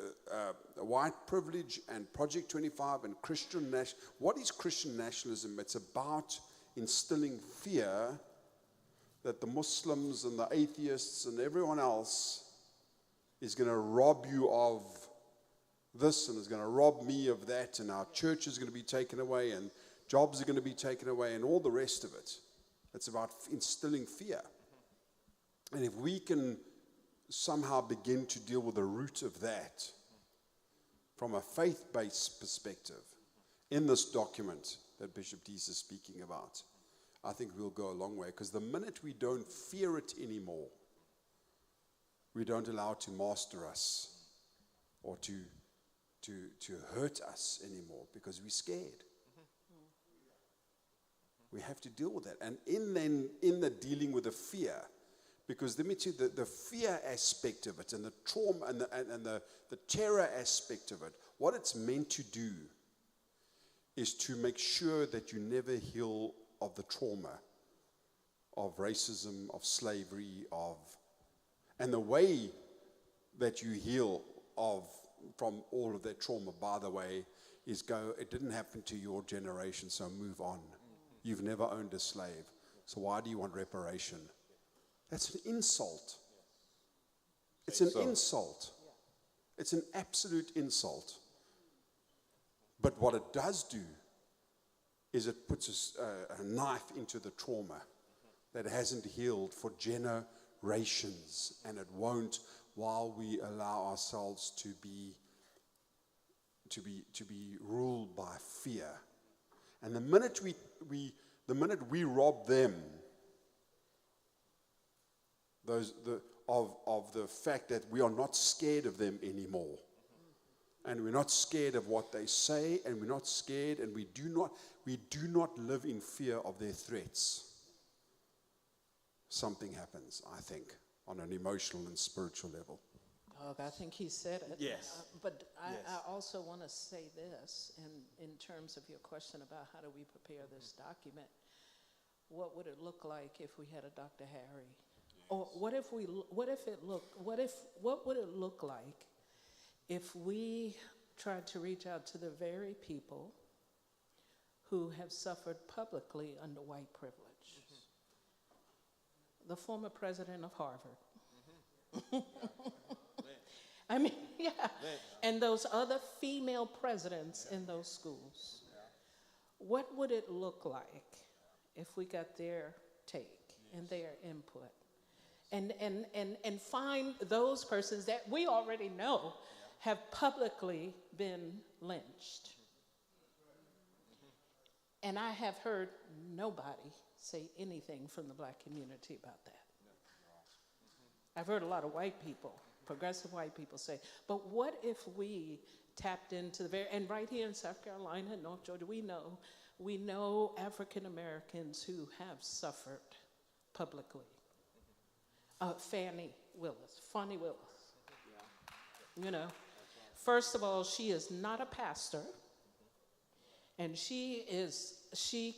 white privilege and Project 25 and Christian nationalism. What is Christian nationalism? It's about instilling fear that the Muslims and the atheists and everyone else is going to rob you of this and is going to rob me of that, and our church is going to be taken away, and jobs are going to be taken away, and all the rest of it. It's about instilling fear. And if we can somehow begin to deal with the root of that from a faith-based perspective in this document that Bishop Dees is speaking about, I think we'll go a long way. Because the minute we don't fear it anymore, we don't allow it to master us or to hurt us anymore, because we're scared. We have to deal with that. And in the dealing with the fear, because let me tell you, the fear aspect of it and the trauma and the terror aspect of it, what it's meant to do is to make sure that you never heal of the trauma of racism, of slavery, and the way that you heal from all of that trauma, by the way, is it didn't happen to your generation, so move on. You've never owned a slave, so why do you want reparation? That's an insult. It's an insult. It's an absolute insult. But what it does do is it puts a knife into the trauma that hasn't healed for generations, and it won't while we allow ourselves to be ruled by fear. And the minute we rob them of the fact that we are not scared of them anymore, and we're not scared of what they say, and we're not scared, and we do not live in fear of their threats, something happens, I think, on an emotional and spiritual level. Doug, I think he said it. Yes. But I also want to say this in terms of your question about how do we prepare this document. What would it look like if we had a Dr. Harry? Yes. Or what would it look like if we tried to reach out to the very people who have suffered publicly under white privilege? The former president of Harvard. I mean, and those other female presidents in those schools. What would it look like if we got their take? and their input. And find those persons that we already know have publicly been lynched. And I have heard nobody say anything from the black community about that. I've heard a lot of white people, progressive white people say, but what if we tapped into the very, and right here in South Carolina and North Georgia, we know African Americans who have suffered publicly. Fannie Willis. You know, first of all, she is not a pastor, and she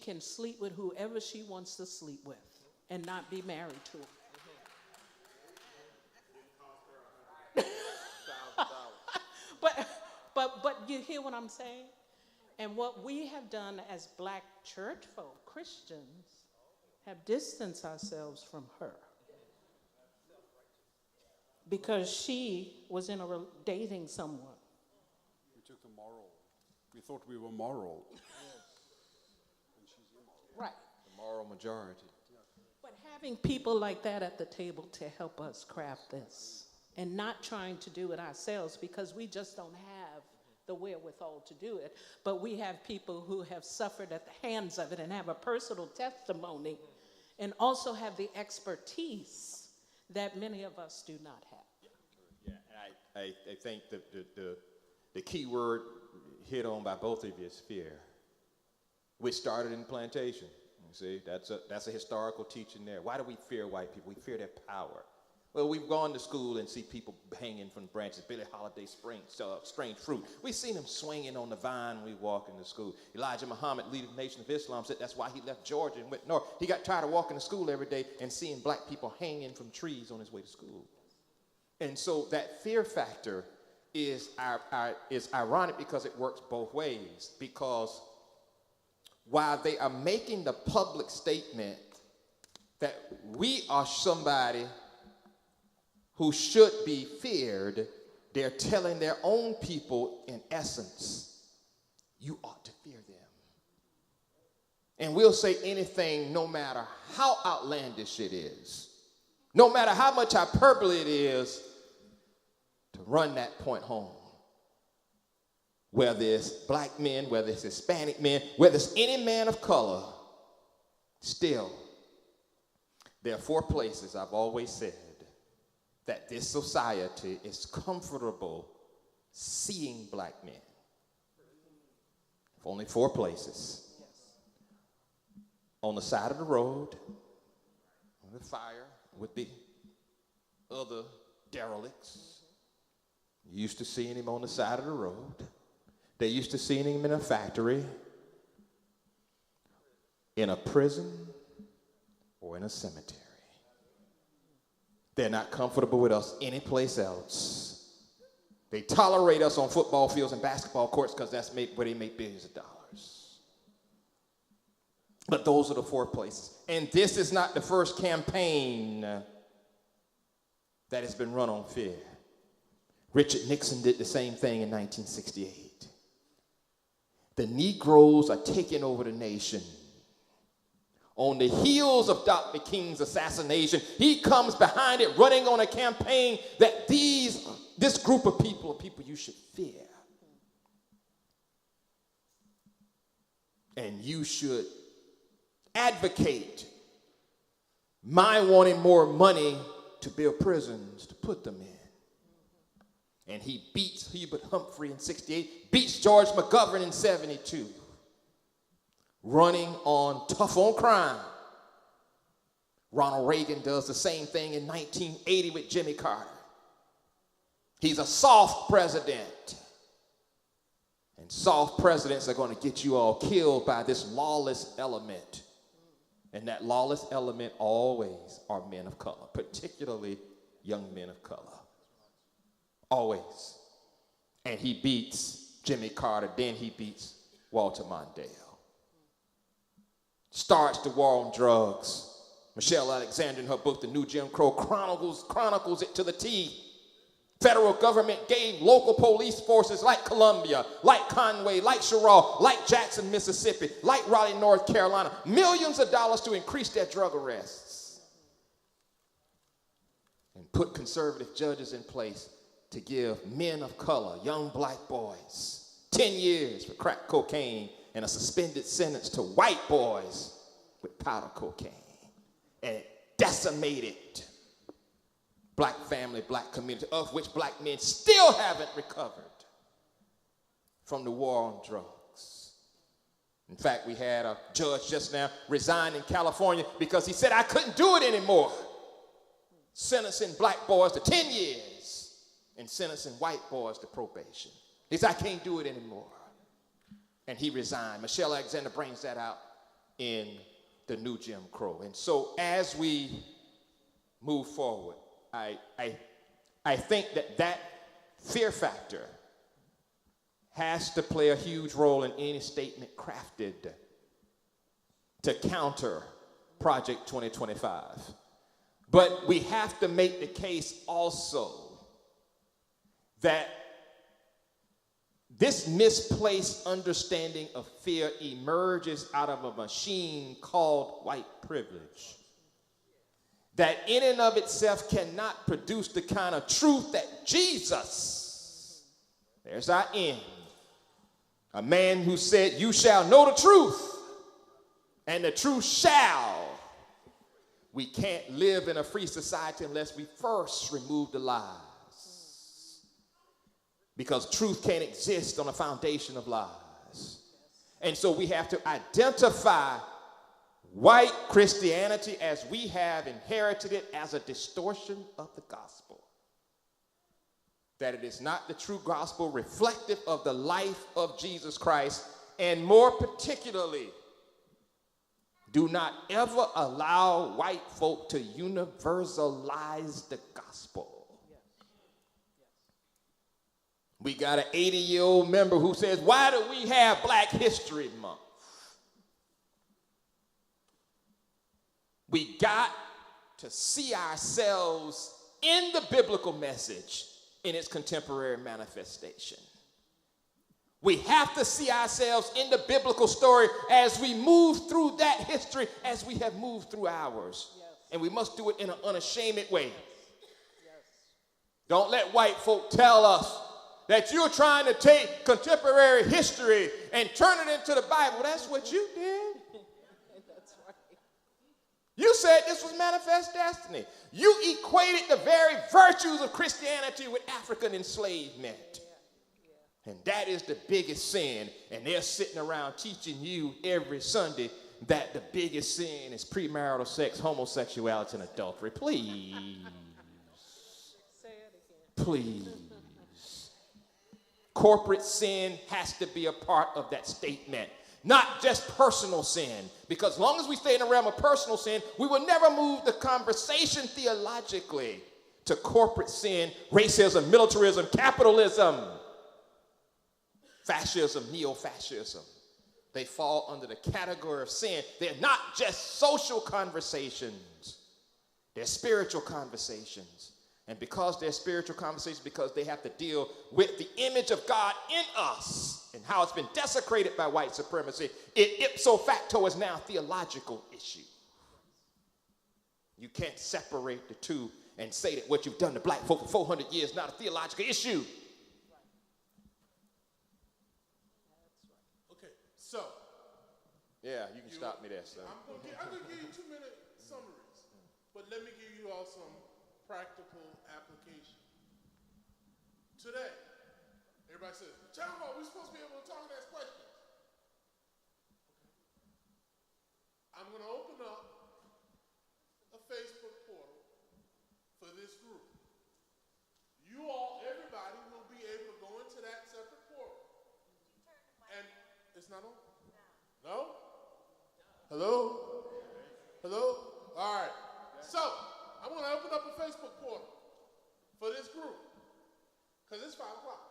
can sleep with whoever she wants to sleep with and not be married to him. But you hear what I'm saying? And what we have done as black church folk, Christians, have distanced ourselves from her. Because she was dating someone. We took the moral. We thought we were moral. And she's immoral. Right. The moral majority. But having people like that at the table to help us craft this and not trying to do it ourselves because we just don't have the wherewithal to do it, but we have people who have suffered at the hands of it and have a personal testimony and also have the expertise that many of us do not have. Yeah, and I think the key word hit on by both of you is fear, which started in plantation. You see, that's a historical teaching there. Why do we fear white people? We fear their power. Well, we've gone to school and see people hanging from branches. Billie Holiday strange fruit. We've seen them swinging on the vine when we walk into school. Elijah Muhammad, leader of the Nation of Islam, said that's why he left Georgia and went north. He got tired of walking to school every day and seeing black people hanging from trees on his way to school. And so that fear factor is ironic because it works both ways. Because while they are making the public statement that we are somebody who should be feared, they're telling their own people, in essence, you ought to fear them. And we'll say anything no matter how outlandish it is, no matter how much hyperbole it is, to run that point home. Whether it's black men, whether it's Hispanic men, whether it's any man of color, still, there are 4 places I've always said that this society is comfortable seeing black men. Only 4 places. Yes. On the side of the road, on the fire with the other derelicts. You used to seeing him on the side of the road. They used to seeing him in a factory, in a prison, or in a cemetery. They're not comfortable with us anyplace else. They tolerate us on football fields and basketball courts because that's where they make billions of dollars. But those are the 4 places. And this is not the first campaign that has been run on fear. Richard Nixon did the same thing in 1968. The Negroes are taking over the nation. On the heels of Dr. King's assassination, he comes behind it running on a campaign that this group of people are people you should fear. And you should advocate my wanting more money to build prisons to put them in. And he beats Hubert Humphrey in 68, beats George McGovern in 72. Running on tough on crime. Ronald Reagan does the same thing in 1980 with Jimmy Carter. He's a soft president. And soft presidents are going to get you all killed by this lawless element. And that lawless element always are men of color, particularly young men of color. Always. And he beats Jimmy Carter, then he beats Walter Mondale. Starts the war on drugs. Michelle Alexander in her book, The New Jim Crow, chronicles it to the T. Federal government gave local police forces like Columbia, like Conway, like Sherrall, like Jackson, Mississippi, like Raleigh, North Carolina, millions of dollars to increase their drug arrests. put conservative judges in place to give men of color, young black boys, 10 years for crack cocaine and a suspended sentence to white boys with powder cocaine. And it decimated black family, black community, of which black men still haven't recovered from the war on drugs. In fact, we had a judge just now resign in California because he said, I couldn't do it anymore. Sentencing black boys to 10 years and sentencing white boys to probation. He said, I can't do it anymore. And he resigned. Michelle Alexander brings that out in the new Jim Crow. And so as we move forward, I think that fear factor has to play a huge role in any statement crafted to counter Project 2025. But we have to make the case also that this misplaced understanding of fear emerges out of a machine called white privilege that in and of itself cannot produce the kind of truth that Jesus, there's our end, a man who said, you shall know the truth, and the truth shall. We can't live in a free society unless we first remove the lies. Because truth can't exist on a foundation of lies. And so we have to identify white Christianity as we have inherited it as a distortion of the gospel. That it is not the true gospel reflective of the life of Jesus Christ, and more particularly, do not ever allow white folk to universalize the gospel. We got an 80-year-old member who says, why do we have Black History Month? We got to see ourselves in the biblical message in its contemporary manifestation. We have to see ourselves in the biblical story as we move through that history as we have moved through ours. Yes. And we must do it in an unashamed way. Yes. Don't let white folk tell us that you're trying to take contemporary history and turn it into the Bible. That's what you did. That's right. You said this was manifest destiny. You equated the very virtues of Christianity with African enslavement. And that is the biggest sin. And they're sitting around teaching you every Sunday that the biggest sin is premarital sex, homosexuality, and adultery. Please. Say it again. Please. Corporate sin has to be a part of that statement. Not just personal sin. Because as long as we stay in the realm of personal sin, we will never move the conversation theologically to corporate sin, racism, militarism, capitalism, fascism, neo-fascism. They fall under the category of sin. They're not just social conversations. They're spiritual conversations. And because they're spiritual conversations, because they have to deal with the image of God in us and how it's been desecrated by white supremacy, it ipso facto is now a theological issue. You can't separate the two and say that what you've done to black folk for 400 years is not a theological issue. So, yeah, you can stop me there, son. I'm going to give you 2-minute summaries, but let me give you all some practical application. Today, everybody says, John, we're supposed to be able to talk and ask questions. Okay. I'm going to open up a Facebook portal for this group. You all, everybody, will be able to go into that separate portal. And it's not on? No? Hello? Hello? All right. So, I'm going to open up a Facebook portal for this group because it's 5 o'clock.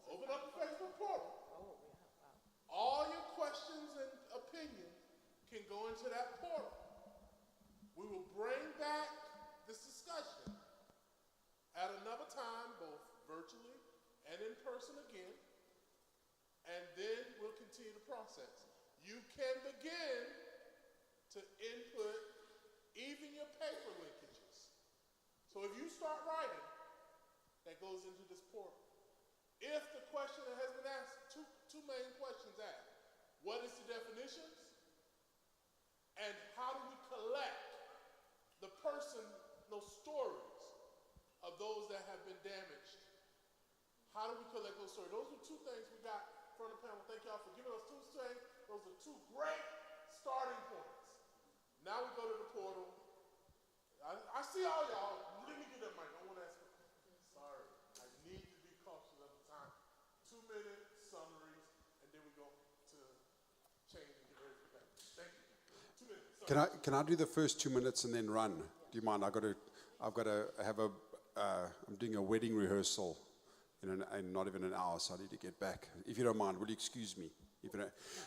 Open up a Facebook portal. All your questions and opinions can go into that portal. We will bring back this discussion at another time, both virtually and in person again. And then we'll continue the process. You can begin to input even your paper linkages. So if you start writing, that goes into this portal. If the question that has been asked, two main questions asked. What is the definitions? And how do we collect the those stories of those that have been damaged? How do we collect those stories? Those are two things we got from the panel. Thank y'all for giving us two things. Those are two great starting points. Now we go to the portal. I see all y'all. Let me get that mic. I want to ask you. Sorry. I need to be cautious of the time. 2-minute summaries, and then we go to change and get ready for that. Thank you. 2 minutes. Can I do the first 2 minutes and then run? Do you mind? I've got to have I'm doing a wedding rehearsal in not even an hour, so I need to get back. If you don't mind, will you excuse me?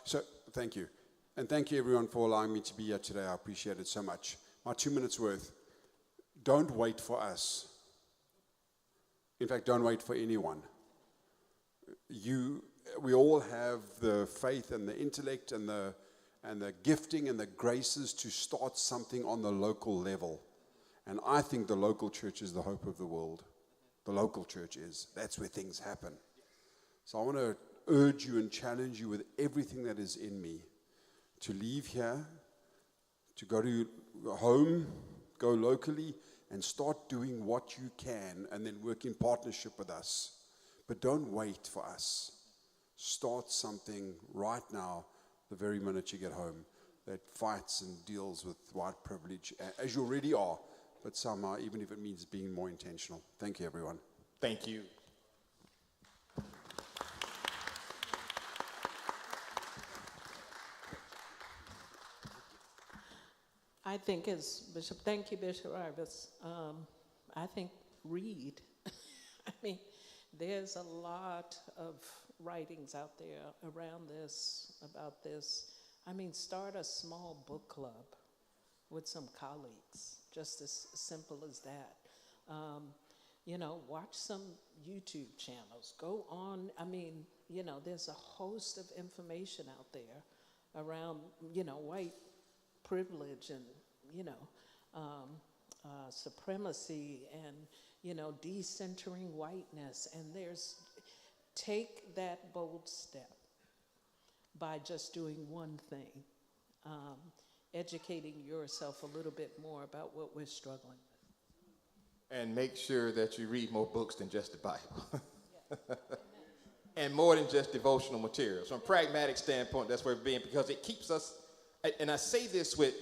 So, thank you. And thank you everyone for allowing me to be here today. I appreciate it so much. My 2 minutes worth. Don't wait for us. In fact, don't wait for anyone. We all have the faith and the intellect and the gifting and the graces to start something on the local level. And I think the local church is the hope of the world. The local church is. That's where things happen. So I want to urge you and challenge you with everything that is in me to leave here, to go to home, go locally, and start doing what you can and then work in partnership with us. But don't wait for us. Start something right now, the very minute you get home, that fights and deals with white privilege, as you already are, but somehow, even if it means being more intentional. Thank you, everyone. Thank you. I think as Bishop, thank you, Bishop Rivas. I think read. I mean, there's a lot of writings out there around this, about this. I mean, start a small book club with some colleagues, just as simple as that. Watch some YouTube channels. Go on, there's a host of information out there around, white privilege and, supremacy and, decentering whiteness. And take that bold step by just doing one thing, educating yourself a little bit more about what we're struggling with. And make sure that you read more books than just the Bible. And more than just devotional materials. From a pragmatic standpoint, that's where we're being, because it keeps us, and I say this with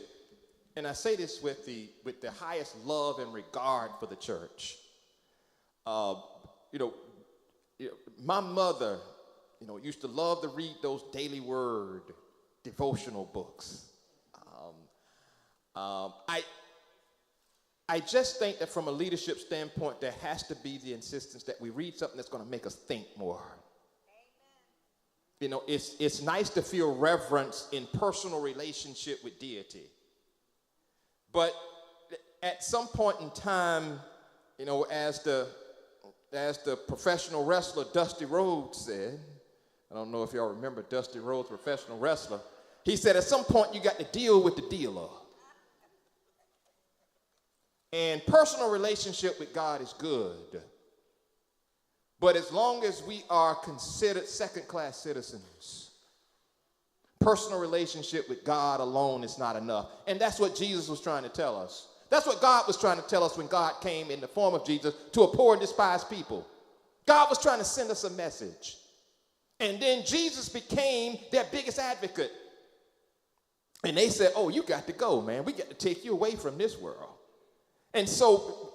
the highest love and regard for the church. My mother, used to love to read those daily word devotional books. I just think that from a leadership standpoint, there has to be the insistence that we read something that's going to make us think more. Amen. It's nice to feel reverence in personal relationship with deity. But at some point in time, as the professional wrestler Dusty Rhodes said, I don't know if y'all remember Dusty Rhodes, professional wrestler, he said at some point you got to deal with the dealer. And personal relationship with God is good. But as long as we are considered second-class citizens, personal relationship with God alone is not enough. And that's what Jesus was trying to tell us. That's what God was trying to tell us when God came in the form of Jesus to a poor and despised people. God was trying to send us a message. And then Jesus became their biggest advocate. And they said, oh, you got to go, man. We got to take you away from this world. And so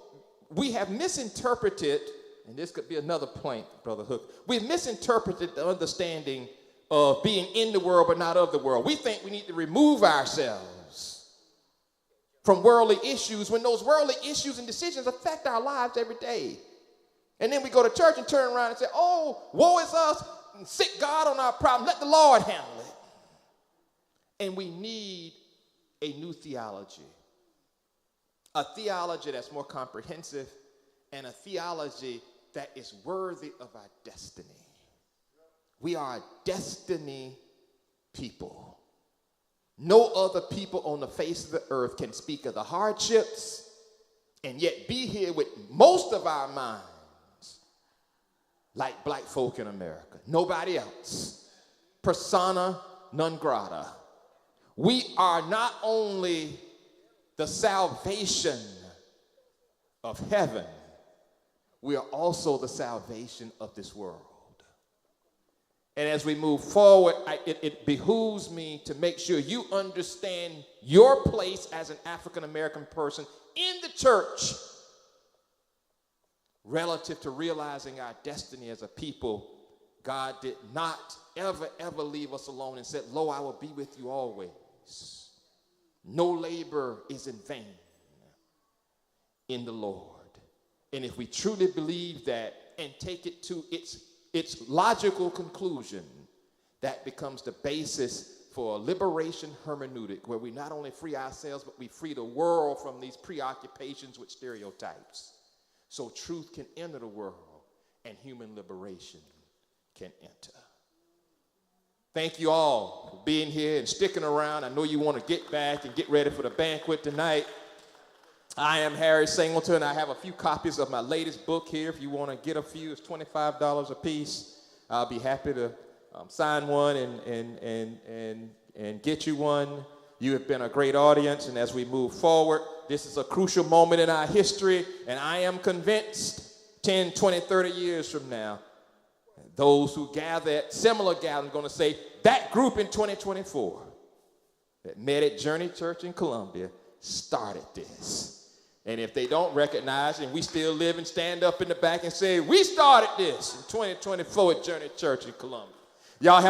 we have misinterpreted, and this could be another point, Brother Hook. We've misinterpreted the understanding of being in the world but not of the world. We think we need to remove ourselves from worldly issues when those worldly issues and decisions affect our lives every day. And then we go to church and turn around and say, oh, woe is us, and sick God on our problem. Let the Lord handle it. And we need a new theology. A theology that's more comprehensive and a theology that is worthy of our destiny. We are a destiny people. No other people on the face of the earth can speak of the hardships and yet be here with most of our minds like black folk in America. Nobody else. Persona non grata. We are not only the salvation of heaven, we are also the salvation of this world. And as we move forward, it behooves me to make sure you understand your place as an African American person in the church relative to realizing our destiny as a people. God did not ever leave us alone and said, "Lo, I will be with you always." No labor is in vain in the Lord. And if we truly believe that and take it to its logical conclusion, that becomes the basis for a liberation hermeneutic where we not only free ourselves, but we free the world from these preoccupations with stereotypes. So truth can enter the world and human liberation can enter. Thank you all for being here and sticking around. I know you want to get back and get ready for the banquet tonight. I am Harry Singleton. I have a few copies of my latest book here. If you want to get a few, it's $25 a piece. I'll be happy to sign one and get you one. You have been a great audience, and as we move forward, this is a crucial moment in our history, and I am convinced 10, 20, 30 years from now, those who gather at similar gatherings are going to say, that group in 2024 that met at Journey Church in Columbia started this. And if they don't recognize, and we still live and stand up in the back and say, we started this in 2024 at Journey Church in Columbia. Y'all have